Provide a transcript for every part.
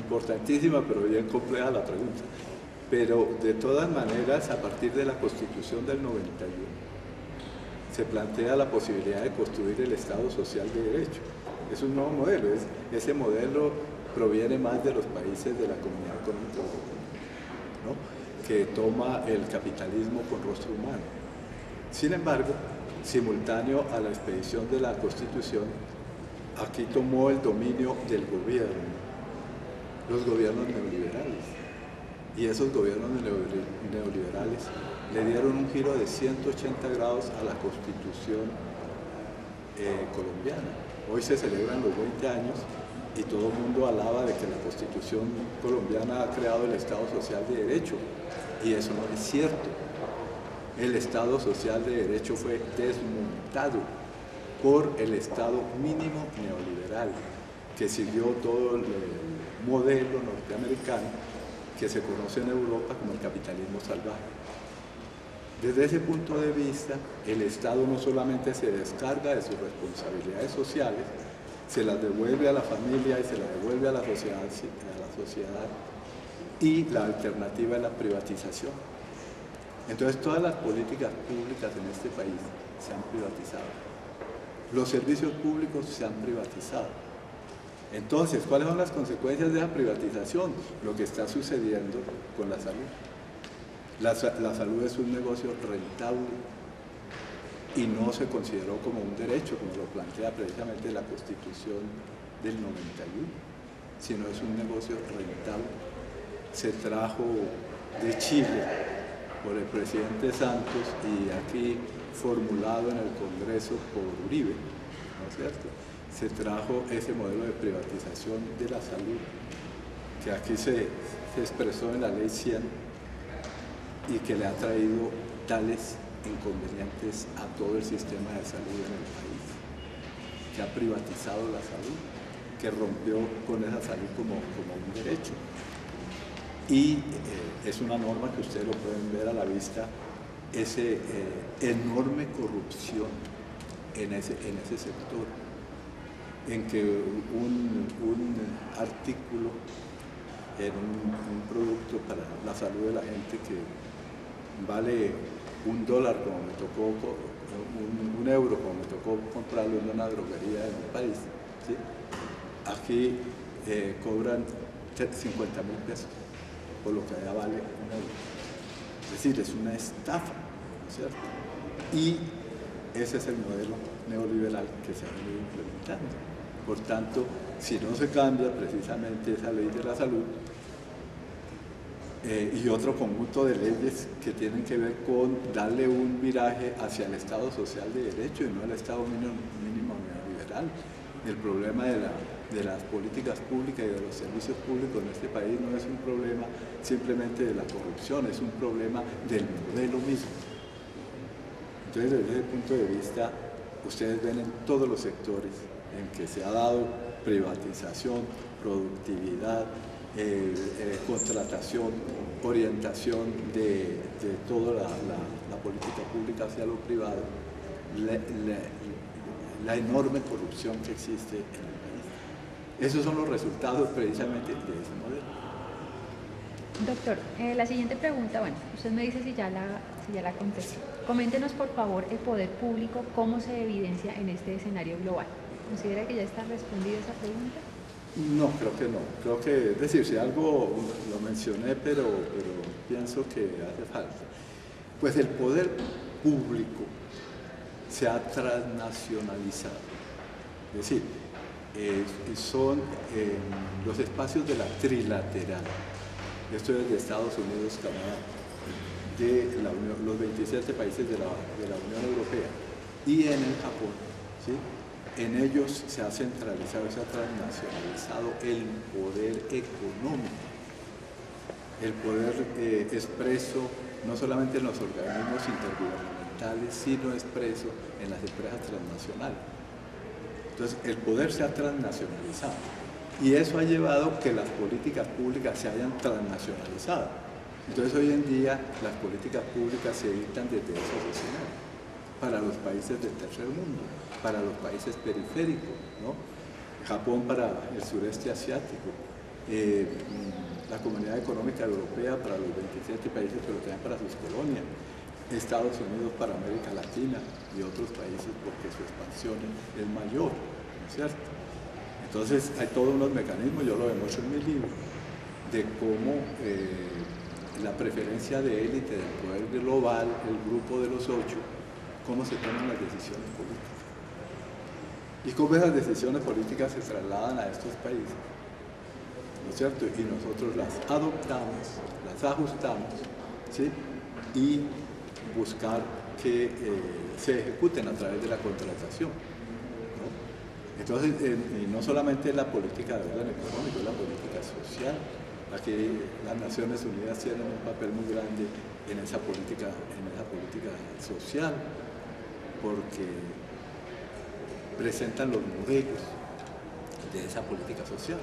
importantísima, pero bien compleja la pregunta. Pero de todas maneras, a partir de la Constitución del 91, se plantea la posibilidad de construir el Estado Social de Derecho. Es un nuevo modelo, ese modelo proviene más de los países de la Comunidad Económica Europea, ¿no?, que toma el capitalismo con rostro humano. Sin embargo, simultáneo a la expedición de la Constitución, aquí tomó el dominio del gobierno, los gobiernos neoliberales. Y esos gobiernos neoliberales le dieron un giro de 180 grados a la Constitución colombiana. Hoy se celebran los 20 años y todo el mundo alaba de que la Constitución colombiana ha creado el Estado Social de Derecho, y eso no es cierto. El Estado Social de Derecho fue desmontado por el Estado mínimo neoliberal, que siguió todo el modelo norteamericano que se conoce en Europa como el capitalismo salvaje. Desde ese punto de vista, el Estado no solamente se descarga de sus responsabilidades sociales, se las devuelve a la familia y se las devuelve a la sociedad, y la alternativa es la privatización. Entonces, todas las políticas públicas en este país se han privatizado. Los servicios públicos se han privatizado. Entonces, ¿cuáles son las consecuencias de esa privatización? Lo que está sucediendo con la salud. La salud es un negocio rentable y no se consideró como un derecho, como lo plantea precisamente la Constitución del 91, sino es un negocio rentable. Se trajo de Chile por el presidente Santos y aquí formulado en el Congreso por Uribe, ¿no es cierto? Se trajo ese modelo de privatización de la salud, que aquí se expresó en la Ley 100 y que le ha traído tales inconvenientes a todo el sistema de salud en el país, que ha privatizado la salud, que rompió con esa salud como un derecho. Y es una norma que ustedes lo pueden ver a la vista, esa enorme corrupción en ese sector, en que un artículo en un producto para la salud de la gente que vale $1, como me tocó, un euro, como me tocó comprarlo en una droguería en el país, ¿sí? Aquí cobran 50.000 pesos, por lo que allá vale $1. Es decir, es una estafa, ¿no es cierto? Y ese es el modelo neoliberal que se ha venido implementando. Por tanto, si no se cambia precisamente esa ley de la salud y otro conjunto de leyes que tienen que ver con darle un viraje hacia el Estado Social de Derecho y no el Estado mínimo neoliberal. El problema de las políticas públicas y de los servicios públicos en este país no es un problema simplemente de la corrupción, es un problema del modelo mismo. Entonces, desde ese punto de vista, ustedes ven en todos los sectores en que se ha dado privatización, productividad, contratación, orientación de toda la política pública hacia lo privado, la enorme corrupción que existe en el país. Esos son los resultados precisamente de ese modelo. Doctor, la siguiente pregunta, bueno, usted me dice si ya la contestó. Coméntenos, por favor, el poder público, cómo se evidencia en este escenario global. ¿Considera que ya está respondida esa pregunta? No, creo que no. Creo que, es decir, si algo lo mencioné, pero pienso que hace falta. Pues el poder público se ha transnacionalizado. Es decir, son los espacios de la trilateral. Esto es de Estados Unidos, Canadá, de los 27 países de la Unión Europea y en el Japón, ¿sí? En ellos se ha centralizado, se ha transnacionalizado el poder económico, el poder expreso no solamente en los organismos intergubernamentales, sino expreso en las empresas transnacionales. Entonces, el poder se ha transnacionalizado y eso ha llevado que las políticas públicas se hayan transnacionalizado. Entonces, hoy en día, las políticas públicas se dictan desde esos escenarios para los países del tercer mundo, para los países periféricos, ¿no? Japón para el sureste asiático, la Comunidad Económica Europea para los 27 países, pero también para sus colonias, Estados Unidos para América Latina y otros países porque su expansión es mayor, ¿no es cierto? Entonces hay todos unos mecanismos, yo lo demuestro en mi libro, de cómo la preferencia de élite del poder global, el grupo de los 8, cómo se toman las decisiones políticas. Y cómo esas decisiones políticas se trasladan a estos países, ¿no es cierto? Y nosotros las adoptamos, las ajustamos, ¿sí? Y buscar que se ejecuten a través de la contratación, ¿no? Entonces, y no solamente la política de orden económico, la política social. Aquí las Naciones Unidas tienen un papel muy grande en esa política social, porque presentan los modelos de esa política social.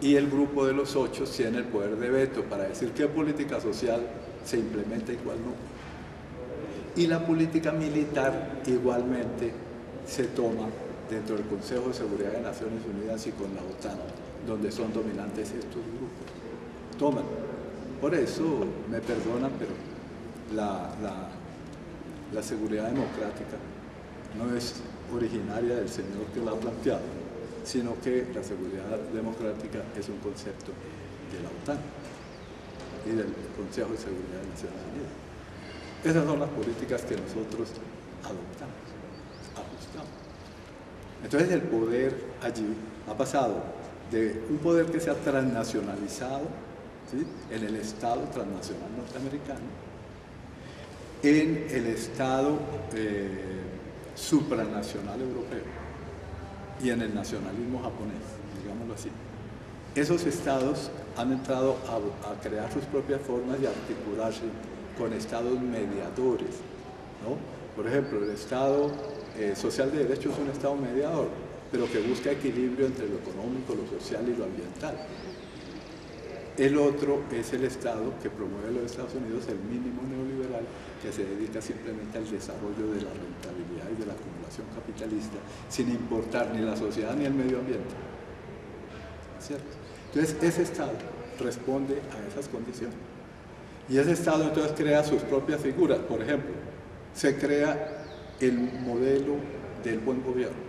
Y el grupo de los 8 tiene el poder de veto para decir qué política social se implementa y cuál no. Y la política militar igualmente se toma dentro del Consejo de Seguridad de Naciones Unidas y con la OTAN, donde son dominantes estos grupos. Toman. Por eso me perdonan, pero la seguridad democrática no es originaria del señor que la ha planteado, sino que la seguridad democrática es un concepto de la OTAN y del Consejo de Seguridad de Naciones Unidas. Esas son las políticas que nosotros adoptamos, ajustamos. Entonces el poder allí ha pasado de un poder que se ha transnacionalizado, ¿sí?, en el Estado transnacional norteamericano, en el Estado supranacional europeo y en el nacionalismo japonés, digámoslo así. Esos estados han entrado a crear sus propias formas y a articularse con estados mediadores, ¿no? Por ejemplo, el Estado social de derecho es un estado mediador, pero que busca equilibrio entre lo económico, lo social y lo ambiental. El otro es el Estado que promueve los Estados Unidos, el mínimo neoliberal, que se dedica simplemente al desarrollo de la rentabilidad y de la acumulación capitalista, sin importar ni la sociedad ni el medio ambiente. ¿Cierto? Entonces, ese Estado responde a esas condiciones. Y ese Estado entonces crea sus propias figuras. Por ejemplo, se crea el modelo del buen gobierno.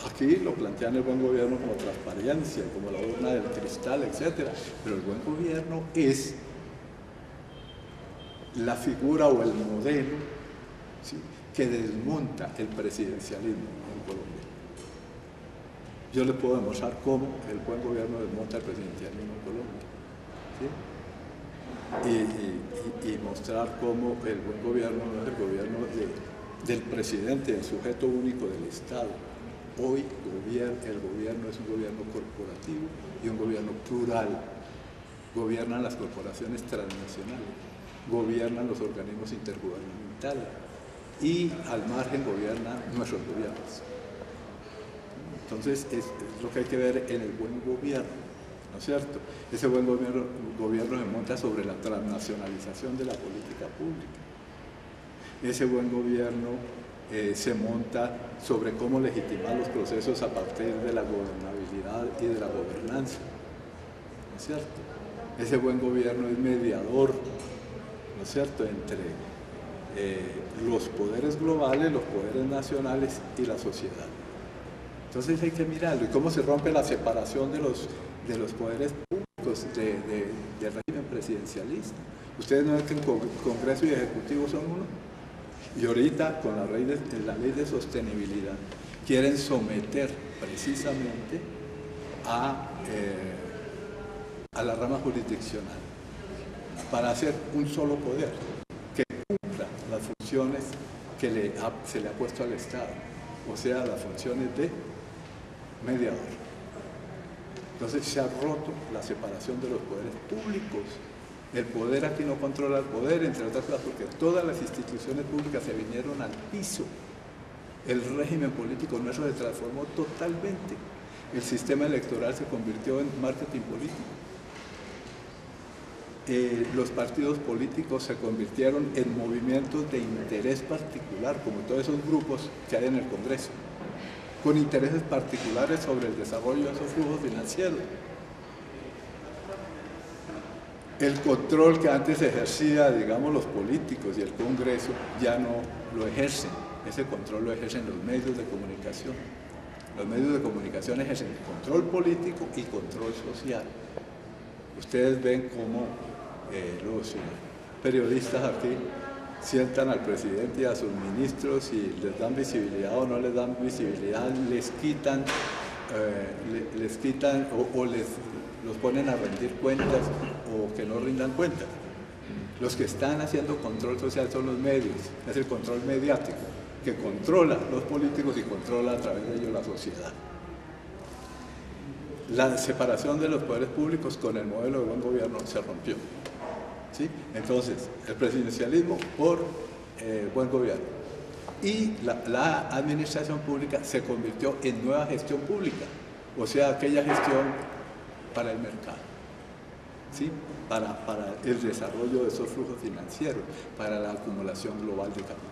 Aquí lo plantean el buen gobierno como transparencia, como la urna del cristal, etc. Pero el buen gobierno es la figura o el modelo, ¿sí?, que desmonta el presidencialismo en Colombia. Yo les puedo demostrar cómo el buen gobierno desmonta el presidencialismo en Colombia, ¿sí? Y mostrar cómo el buen gobierno no es el gobierno del presidente, el sujeto único del Estado. Hoy el gobierno es un gobierno corporativo y un gobierno plural. Gobiernan las corporaciones transnacionales, gobiernan los organismos intergubernamentales y al margen gobiernan nuestros gobiernos. Entonces es lo que hay que ver en el buen gobierno, ¿no es cierto? Ese buen gobierno se monta sobre la transnacionalización de la política pública. Ese buen gobierno se monta sobre cómo legitimar los procesos a partir de la gobernabilidad y de la gobernanza, ¿no es cierto? Ese buen gobierno es mediador, ¿no es cierto?, entre los poderes globales, los poderes nacionales y la sociedad. Entonces hay que mirarlo. ¿Y cómo se rompe la separación de los poderes públicos del régimen presidencialista? Ustedes no ven que en Congreso y Ejecutivo son uno. Y ahorita, con la ley de sostenibilidad, quieren someter precisamente a la rama jurisdiccional para hacer un solo poder que cumpla las funciones que se le ha puesto al Estado, o sea, las funciones de mediador. Entonces se ha roto la separación de los poderes públicos. El poder aquí no controla el poder, entre otras cosas, porque todas las instituciones públicas se vinieron al piso. El régimen político nuestro se transformó totalmente. El sistema electoral se convirtió en marketing político. Los partidos políticos se convirtieron en movimientos de interés particular, como todos esos grupos que hay en el Congreso, con intereses particulares sobre el desarrollo de esos flujos financieros. El control que antes ejercía, digamos, los políticos y el Congreso ya no lo ejercen. Ese control lo ejercen los medios de comunicación. Los medios de comunicación ejercen control político y control social. Ustedes ven cómo los periodistas aquí sientan al presidente y a sus ministros y les dan visibilidad o no les dan visibilidad, les quitan los ponen a rendir cuentas o que no rindan cuentas. Los que están haciendo control social son los medios, es el control mediático, que controla los políticos y controla a través de ellos la sociedad. La separación de los poderes públicos con el modelo de buen gobierno se rompió. ¿Sí? Entonces, el presidencialismo por buen gobierno. Y la administración pública se convirtió en nueva gestión pública, o sea, aquella gestión para el mercado, ¿sí? Para el desarrollo de esos flujos financieros, para la acumulación global de capital.